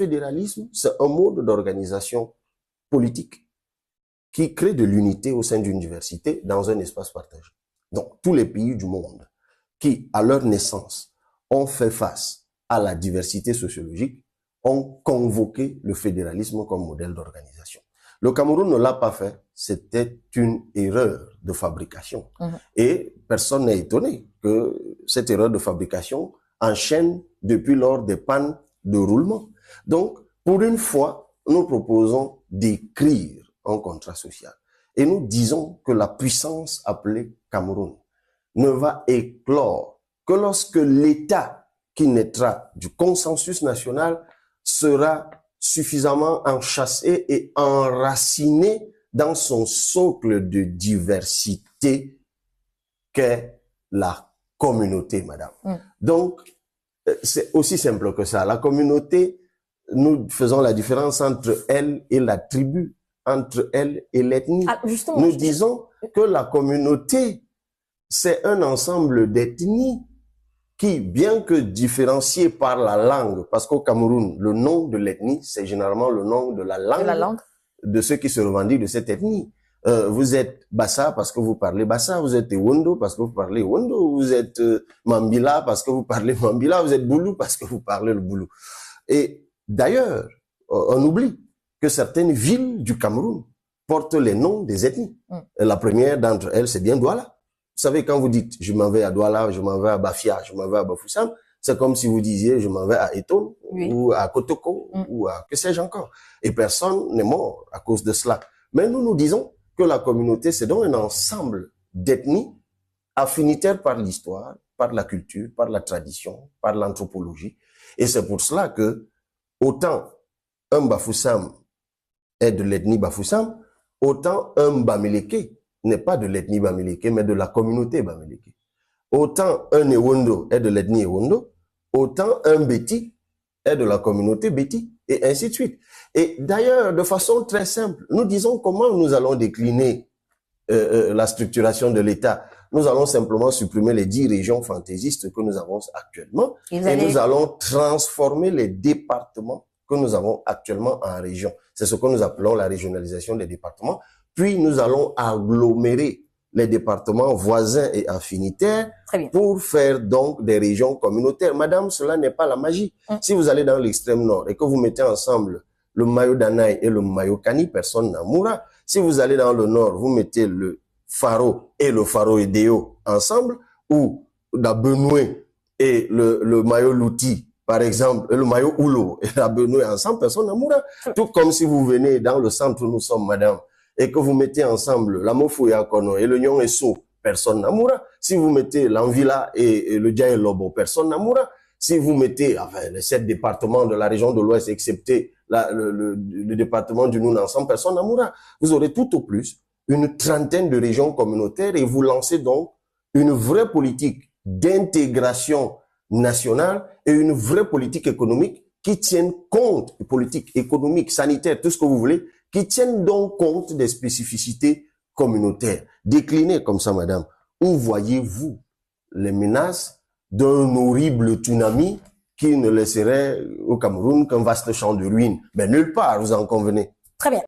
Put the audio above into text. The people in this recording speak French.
fédéralisme, c'est un mode d'organisation politique qui crée de l'unité au sein d'une diversité dans un espace partagé. Donc, tous les pays du monde qui, à leur naissance, ont fait face à la diversité sociologique, ont convoqué le fédéralisme comme modèle d'organisation. Le Cameroun ne l'a pas fait, c'était une erreur de fabrication. Et personne n'est étonné que cette erreur de fabrication enchaîne depuis lors des pannes de roulement. Donc, pour une fois, nous proposons d'écrire un contrat social. Et nous disons que la puissance appelée Cameroun ne va éclore que lorsque l'État qui naîtra du consensus national sera suffisamment enchâssé et enraciné dans son socle de diversité qu'est la communauté, madame. Donc, c'est aussi simple que ça. La communauté, nous faisons la différence entre elle et la tribu, entre elle et l'ethnie. Nous disons que la communauté, c'est un ensemble d'ethnies qui, bien que différenciées par la langue, parce qu'au Cameroun, le nom de l'ethnie, c'est généralement le nom de la langue de ceux qui se revendiquent de cette ethnie. Vous êtes Bassa parce que vous parlez Bassa, vous êtes Ewondo parce que vous parlez Ewondo, vous êtes Mambila parce que vous parlez Mambila, vous êtes Boulou parce que vous parlez le Boulou. Et d'ailleurs, on oublie que certaines villes du Cameroun portent les noms des ethnies. Et la première d'entre elles, c'est bien Douala. Vous savez, quand vous dites « je m'en vais à Douala, je m'en vais à Bafia, je m'en vais à Bafoussam », c'est comme si vous disiez « je m'en vais à Eton ou à Kotoko ou à que sais-je encore ». Et personne n'est mort à cause de cela. Mais nous disons que la communauté, c'est donc un ensemble d'ethnies affinitaires par l'histoire, par la culture, par la tradition, par l'anthropologie. Et c'est pour cela que autant un Bafoussam est de l'ethnie Bafoussam, autant un Bamileke n'est pas de l'ethnie Bamileke, mais de la communauté Bamileke. Autant un Ewondo est de l'ethnie Ewondo, autant un Beti est de la communauté Beti, et ainsi de suite. Et d'ailleurs, de façon très simple, nous disons comment nous allons décliner la structuration de l'État. Nous allons simplement supprimer les 10 régions fantaisistes que nous avons actuellement, et nous allons transformer les départements que nous avons actuellement en régions. C'est ce que nous appelons la régionalisation des départements. Puis nous allons agglomérer les départements voisins et affinitaires pour faire donc des régions communautaires. Madame, cela n'est pas la magie. Si vous allez dans l'extrême nord et que vous mettez ensemble le Mayo Danaï et le Mayo Kani, personne n'en mourra. Si vous allez dans le nord, vous mettez le Faro et le Faro Edeo ensemble, ou la Benoué et le Mayo Louti, par exemple, le Mayo Oulo et la Benoué ensemble, personne n'en mourra. Tout comme si vous venez dans le centre où nous sommes, madame, et que vous mettez ensemble la Mofouya Kono et le Nyon Esso, personne n'amoura. Si vous mettez l'Anvila et le Djaï Lobo, personne n'amoura. Si vous mettez les 7 départements de la région de l'Ouest, excepté le département du Noun ensemble, personne n'amoura. Vous aurez tout au plus une trentaine de régions communautaires et vous lancez donc une vraie politique d'intégration nationale et une vraie politique économique qui tienne compte, politique économique, sanitaire, tout ce que vous voulez, qui tiennent donc compte des spécificités communautaires. Déclinées comme ça, madame, où voyez-vous les menaces d'un horrible tsunami qui ne laisserait au Cameroun qu'un vaste champ de ruines? Ben, nulle part, vous en convenez. Très bien.